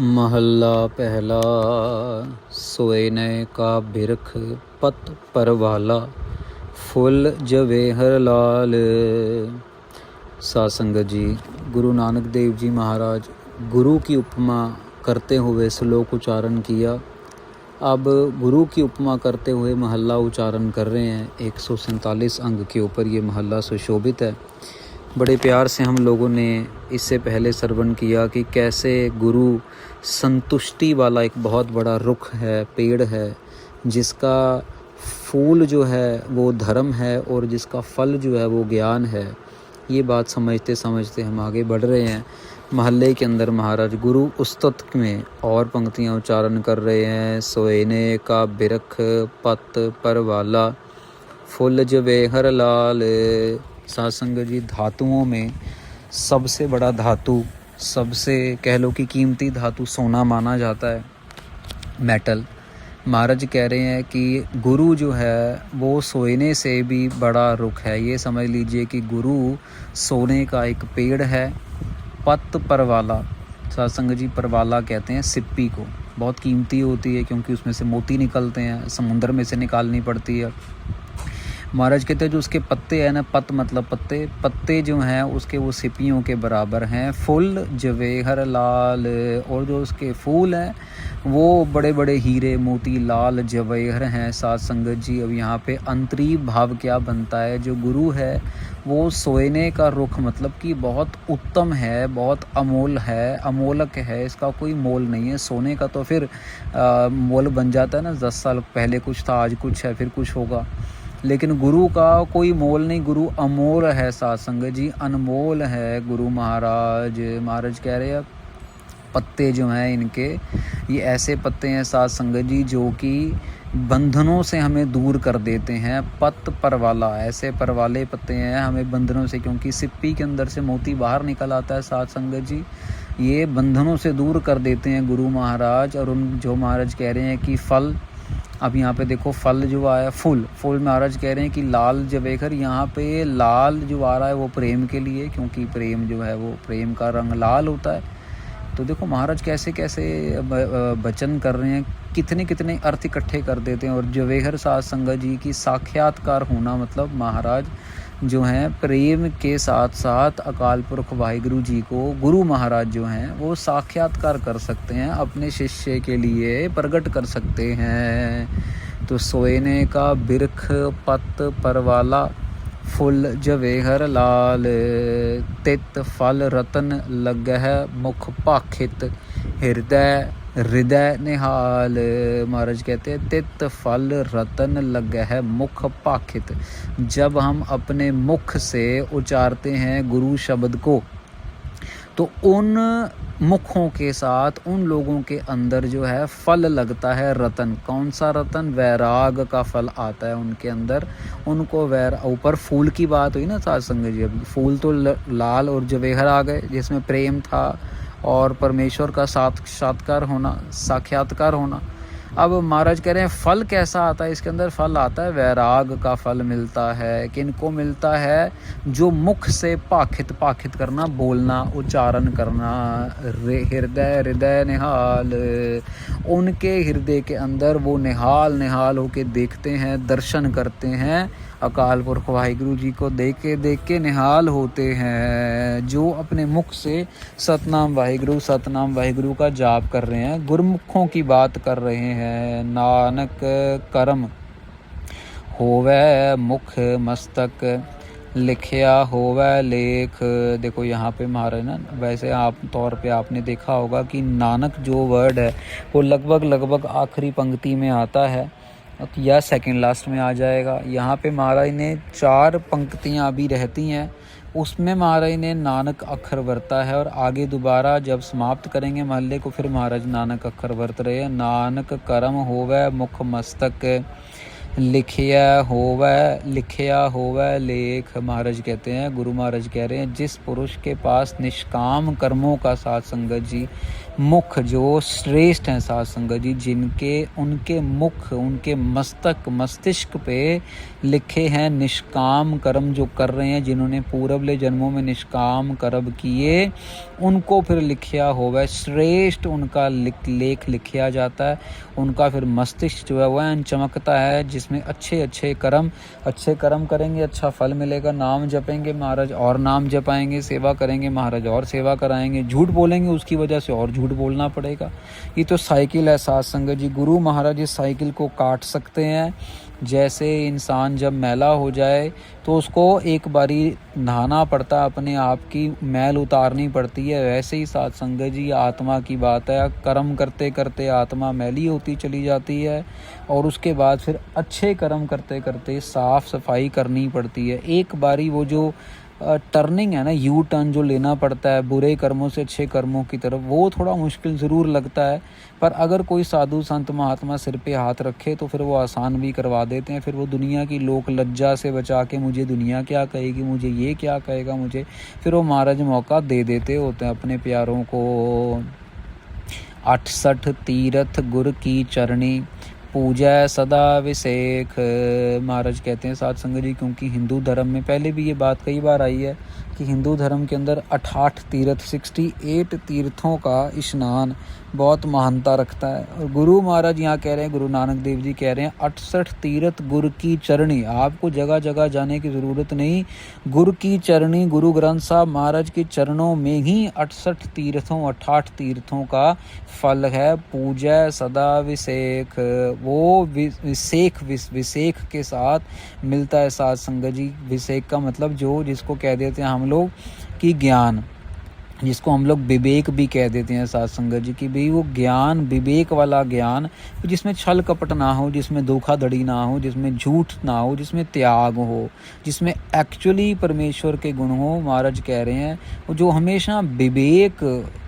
महला पहला। सोएने का बिरख पत परवाला, फुल जवेहर लाल। सासंगत जी, गुरु नानक देव जी महाराज गुरु की उपमा करते हुए श्लोक उच्चारण किया। अब गुरु की उपमा करते हुए महला उच्चारण कर रहे हैं। 147 अंग के ऊपर ये महला सुशोभित है। बड़े प्यार से हम लोगों ने इससे पहले श्रवण किया कि कैसे गुरु संतुष्टि वाला एक बहुत बड़ा रुख है, पेड़ है, जिसका फूल जो है वो धर्म है और जिसका फल जो है वो ज्ञान है। ये बात समझते समझते हम आगे बढ़ रहे हैं। महल्ले के अंदर महाराज गुरु उस्तत में और पंक्तियाँ उच्चारण कर रहे हैं। सोएने का बिरख पत परवाला, फुल जवेहर लाल। सासंग जी, धातुओं में सबसे बड़ा धातु, सबसे कह लो कि कीमती धातु सोना माना जाता है, मेटल। महाराज कह रहे हैं कि गुरु जो है वो सोने से भी बड़ा रुख है। ये समझ लीजिए कि गुरु सोने का एक पेड़ है। पत परवाला, सासंग जी परवाला कहते हैं सिप्पी को, बहुत कीमती होती है क्योंकि उसमें से मोती निकलते हैं, समुद्र में से निकालनी पड़ती है। महाराज कहते हैं जो उसके पत्ते हैं ना, पत मतलब पत्ते, पत्ते जो हैं उसके वो सिपियों के बराबर हैं। फुल जवेहर लाल, और जो उसके फूल हैं वो बड़े बड़े हीरे मोती लाल जवेहर हैं। साथ संगत जी, अब यहाँ पे अंतरीव भाव क्या बनता है, जो गुरु है वो सोने का रुख मतलब कि बहुत उत्तम है, बहुत अमोल है, अमोलक है, इसका कोई मोल नहीं है। सोने का तो फिर मोल बन जाता है ना, 10 साल पहले कुछ था, आज कुछ है, फिर कुछ होगा, लेकिन गुरु का कोई मोल नहीं। गुरु अमोल है सासंग जी, अनमोल है गुरु महाराज। महाराज कह रहे हैं पत्ते जो हैं इनके, ये ऐसे पत्ते हैं सासंग जी जो कि बंधनों से हमें दूर कर देते हैं। पत परवाला, ऐसे परवाले पत्ते हैं हमें बंधनों से, क्योंकि सिप्पी के अंदर से मोती बाहर निकल आता है सासंग जी, ये बंधनों से दूर कर देते हैं गुरु महाराज। और उन जो महाराज कह रहे हैं कि फल, अब यहाँ पे देखो फल जो आया, फूल महाराज कह रहे हैं कि लाल जवेहर, यहाँ पे लाल जो आ रहा है वो प्रेम के लिए, क्योंकि प्रेम जो है वो प्रेम का रंग लाल होता है। तो देखो महाराज कैसे कैसे वचन कर रहे हैं, कितने कितने अर्थ इकट्ठे कर देते हैं। और जवेहर साध संगत जी की साक्षात्कार होना मतलब महाराज जो हैं प्रेम के साथ साथ अकाल पुरख वाहिगुरु जी को गुरु महाराज जो हैं वो साक्षात्कार कर सकते हैं, अपने शिष्य के लिए प्रकट कर सकते हैं। तो सोएने का बिरख पत परवाला, फुल जवेहर लाल, तित फल रतन लगह मुख पाखित, हृदय निहाल। महाराज कहते हैं तित फल रतन लगह मुख पाखित। जब हम अपने मुख से उच्चारते हैं गुरु शब्द को, तो उन मुखों के साथ उन लोगों के अंदर जो है फल लगता है रतन। कौन सा रतन? वैराग का फल आता है उनके अंदर। उनको ऊपर फूल की बात हुई ना सासंग जी, अभी फूल तो लाल और जवेहर आ गए जिसमें प्रेम था और परमेश्वर का साक्षात्कार होना। अब महाराज कह रहे हैं फल कैसा आता है, इसके अंदर फल आता है वैराग का फल मिलता है। किनको मिलता है? जो मुख से पाखित करना, बोलना, उच्चारण करना। हृदय निहाल, उनके हृदय के अंदर वो निहाल होके देखते हैं, दर्शन करते हैं, अकाल पुरख वाहिगुरु जी को देख के निहाल होते हैं। जो अपने मुख से सतनाम वाहिगुरु का जाप कर रहे हैं, गुरमुखों की बात कर रहे हैं। नानक करम होवे मुख मस्तक, लिखिया होवे लेख। देखो यहाँ पे महाराज ना, वैसे आप तौर पे आपने देखा होगा कि नानक जो वर्ड है वो लगभग आखिरी पंक्ति में आता है या सेकंड लास्ट में आ जाएगा। यहाँ पे महाराज ने 4 पंक्तियाँ अभी रहती हैं, उसमें महाराज ने नानक अक्षर वरता है। और आगे दोबारा जब समाप्त करेंगे महल्ले को, फिर महाराज नानक अक्षर वरत रहे हैं। नानक करम होवे मुख मस्तक, लिखिया होवै लेख। महाराज कहते हैं, गुरु महाराज कह रहे हैं, जिस पुरुष के पास निष्काम कर्मों का साथ संगत जी, मुख जो श्रेष्ठ हैं साथ संगत जी, जिनके उनके मुख उनके मस्तिष्क पे लिखे हैं निष्काम कर्म जो कर रहे हैं, जिन्होंने पूर्वले जन्मों में निष्काम कर्म किए, उनको फिर लिखिया होवै, श्रेष्ठ उनका लेख लिखिया जाता है। उनका फिर मस्तिष्क जो है वह चमकता है, जिसमें अच्छे कर्म करेंगे, अच्छा फल मिलेगा। नाम जपेंगे महाराज और नाम जपाएंगे, सेवा करेंगे महाराज और सेवा कराएंगे, झूठ बोलेंगे उसकी वजह से और झूठ बोलना पड़ेगा। ये तो साइकिल है साथ संगत जी। गुरु महाराज इस साइकिल को काट सकते हैं। जैसे इंसान जब मैला हो जाए तो उसको एक बारी नहाना पड़ता है, अपने आप की मैल उतारनी पड़ती है, वैसे ही साथ संगत जी आत्मा की बात है। कर्म करते करते आत्मा मैली होती चली जाती है और उसके बाद फिर अच्छे कर्म करते करते साफ सफाई करनी पड़ती है। एक बारी वो जो टर्निंग है ना, यू टर्न जो लेना पड़ता है बुरे कर्मों से अच्छे कर्मों की तरफ, वो थोड़ा मुश्किल ज़रूर लगता है। पर अगर कोई साधु संत महात्मा सिर पे हाथ रखे तो फिर वो आसान भी करवा देते हैं। फिर वो दुनिया की लोक लज्जा से बचा के, मुझे दुनिया क्या कहेगी, मुझे ये क्या कहेगा मुझे, फिर वो महाराज मौका दे देते होते हैं अपने प्यारों को। 68 तीर्थ गुर की चरणी, पूजा सदा विसेख। महाराज कहते हैं साथ संगत जी, क्योंकि हिंदू धर्म में पहले भी ये बात कई बार आई है कि हिंदू धर्म के अंदर 68 तीर्थ 68 तीर्थों का स्नान बहुत महानता रखता है। और गुरु महाराज यहाँ कह रहे हैं, गुरु नानक देव जी कह रहे हैं, 68 तीर्थ गुरु की चरणी। आपको जगह जगह जाने की ज़रूरत नहीं, गुरु की चरणी, गुरु ग्रंथ साहब महाराज के चरणों में ही 68 तीर्थों का फल है। पूजा सदा विसेख, वो विसेख के साथ मिलता है साथ संगत जी। विसेख का मतलब जो जिसको कह देते हैं हम लोग कि ज्ञान, जिसको हम लोग विवेक भी कह देते हैं साथ संगत जी, कि भाई वो ज्ञान, विवेक वाला ज्ञान, जिसमें छल कपट ना हो, जिसमें धोखाधड़ी ना हो, जिसमें झूठ ना हो, जिसमें त्याग हो, जिसमें एक्चुअली परमेश्वर के गुण हो। महाराज कह रहे हैं वो जो हमेशा विवेक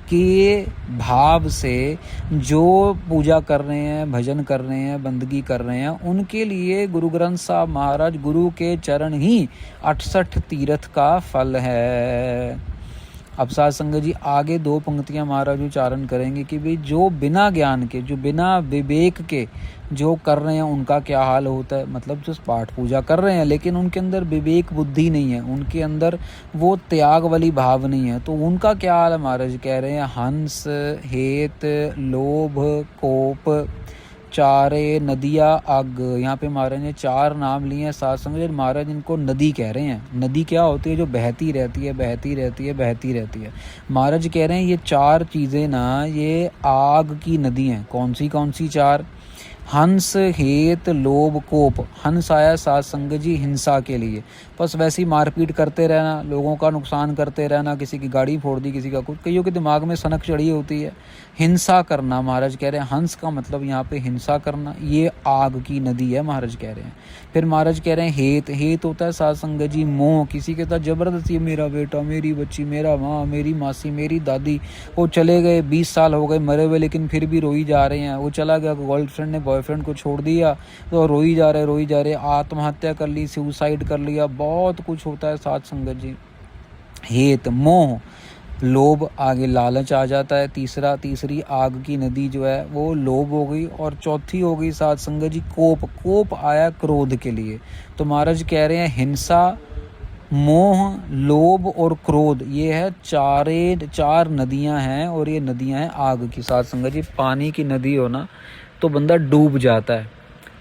के भाव से जो पूजा कर रहे हैं, भजन कर रहे हैं, बंदगी कर रहे हैं, उनके लिए गुरु ग्रंथ साहब महाराज, गुरु के चरण ही 68 तीर्थ का फल है। अब साथ संगत जी आगे 2 पंक्तियां महाराज उच्चारण करेंगे कि भाई जो बिना ज्ञान के, जो बिना विवेक के जो कर रहे हैं उनका क्या हाल होता है। मतलब जो पाठ पूजा कर रहे हैं लेकिन उनके अंदर विवेक बुद्धि नहीं है, उनके अंदर वो त्याग वाली भाव नहीं है, तो उनका क्या हाल है। महाराज कह रहे हैं, हंस हेत लोभ कोप चारे नदिया अग। यहाँ पे महाराज ने 4 नाम लिए हैं साथ संगत। महाराज इनको नदी कह रहे हैं। नदी क्या होती है? जो बहती रहती है, बहती रहती है, बहती रहती है। महाराज कह रहे हैं ये 4 चीज़ें ना, ये आग की नदी हैं। कौन सी 4? हंस हेत लोभ कोप। हंस आया साथ संगत जी हिंसा के लिए, बस वैसी मारपीट करते रहना, लोगों का नुकसान करते रहना, किसी की गाड़ी फोड़ दी, किसी का कुछ, कईयों के दिमाग में सनक चढ़ी होती है। हिंसा करना, महाराज कह रहे हैं हंस का मतलब यहाँ पे हिंसा करना, ये आग की नदी है महाराज कह रहे हैं। फिर महाराज कह रहे हैं हेत, हेत होता है साथ संगत जी मोह। किसी के साथ जबरदस्ती, मेरा बेटा, मेरी बच्ची, मेरा माँ, मेरी मासी, मेरी दादी, वो चले गए, 20 साल हो गए मरे हुए, लेकिन फिर भी रोई जा रहे हैं। वो चला गया, गर्लफ्रेंड ने बॉयफ्रेंड को छोड़ दिया तो रोई जा रहे, आत्महत्या कर ली, सुसाइड कर लिया, बहुत कुछ होता है साथ संगत जी। हेत मोह, लोभ, आगे लालच आ जाता है। तीसरी आग की नदी जो है वो लोभ हो गई। और चौथी हो गई साथ संगत जी कोप। कोप आया क्रोध के लिए। तो महाराज कह रहे हैं हिंसा, मोह, लोभ और क्रोध, ये है 4 नदियां हैं, और ये नदियां हैं आग की। साथ संगत जी पानी की नदी हो ना तो बंदा डूब जाता है,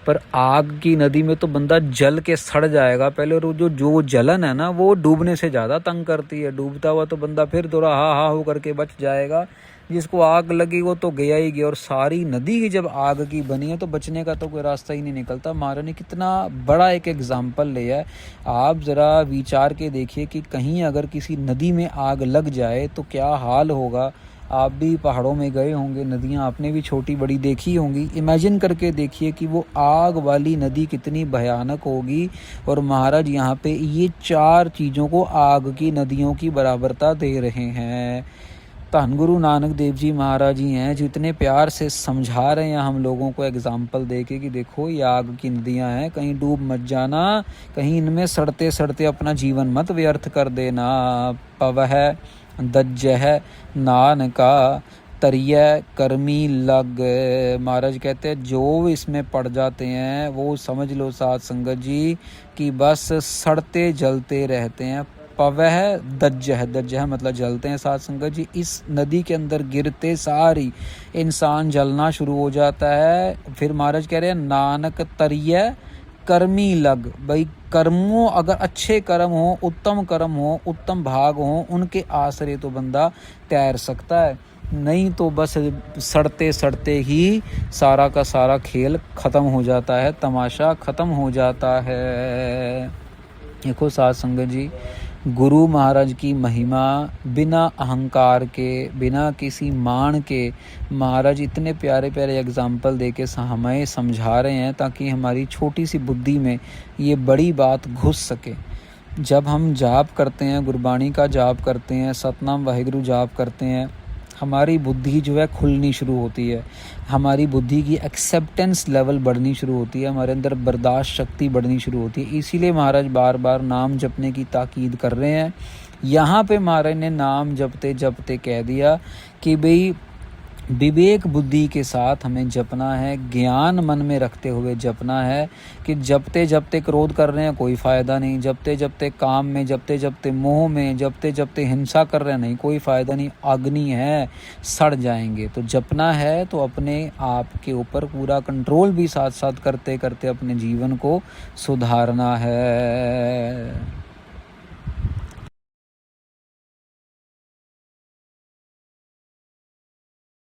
पर आग की नदी में तो बंदा जल के सड़ जाएगा पहले। और जो जलन है ना वो डूबने से ज़्यादा तंग करती है। डूबता हुआ तो बंदा फिर थोड़ा हा हो करके बच जाएगा, जिसको आग लगी वो तो गया ही गया। और सारी नदी की जब आग की बनी है तो बचने का तो कोई रास्ता ही नहीं निकलता। महाराज ने कितना बड़ा एक एग्जाम्पल लिया है। आप ज़रा विचार के देखिए कि कहीं अगर किसी नदी में आग लग जाए तो क्या हाल होगा। आप भी पहाड़ों में गए होंगे, नदियाँ आपने भी छोटी बड़ी देखी होंगी। इमेजिन करके देखिए कि वो आग वाली नदी कितनी भयानक होगी। और महाराज यहाँ पे ये 4 चीज़ों को आग की नदियों की बराबरता दे रहे हैं। धन गुरु नानक देव जी महाराज ही हैं जो इतने प्यार से समझा रहे हैं हम लोगों को एग्जाम्पल दे के कि देखो ये आग की नदियाँ हैं, कहीं डूब मत जाना, कहीं इनमें सड़ते सड़ते अपना जीवन मत व्यर्थ कर देना। पवह दज्जह नानका तरिय कर्मी लग। महाराज कहते हैं जो इसमें पड़ जाते हैं वो समझ लो साध संगत जी कि बस सड़ते जलते रहते हैं। पवह दज्जह, दज्जह मतलब जलते हैं साध संगत जी। इस नदी के अंदर गिरते सारी इंसान जलना शुरू हो जाता है। फिर महाराज कह रहे हैं नानक तरिय कर्मी लग। भाई कर्मों, अगर अच्छे कर्म हो, उत्तम कर्म हो, उत्तम भाग हो, उनके आश्रय तो बंदा तैर सकता है, नहीं तो बस सड़ते सड़ते ही सारा का सारा खेल ख़त्म हो जाता है, तमाशा ख़त्म हो जाता है। देखो साध संगत जी, गुरु महाराज की महिमा बिना अहंकार के, बिना किसी मान के महाराज इतने प्यारे प्यारे एग्जाम्पल दे के हमें समझा रहे हैं ताकि हमारी छोटी सी बुद्धि में ये बड़ी बात घुस सके। जब हम जाप करते हैं, गुरबाणी का जाप करते हैं, सतनाम वाहिगुरु जाप करते हैं, हमारी बुद्धि जो है खुलनी शुरू होती है, हमारी बुद्धि की एक्सेप्टेंस लेवल बढ़नी शुरू होती है, हमारे अंदर बर्दाश्त शक्ति बढ़नी शुरू होती है। इसीलिए महाराज बार बार नाम जपने की ताकीद कर रहे हैं। यहाँ पे महाराज ने नाम जपते जपते कह दिया कि भाई विवेक बुद्धि के साथ हमें जपना है, ज्ञान मन में रखते हुए जपना है कि जपते जपते क्रोध कर रहे हैं कोई फ़ायदा नहीं, जपते जपते काम में, जपते जपते मोह में, जपते जपते हिंसा कर रहे हैं, नहीं कोई फ़ायदा नहीं, अग्नि है, सड़ जाएंगे। तो जपना है तो अपने आप के ऊपर पूरा कंट्रोल भी साथ साथ करते करते अपने जीवन को सुधारना है।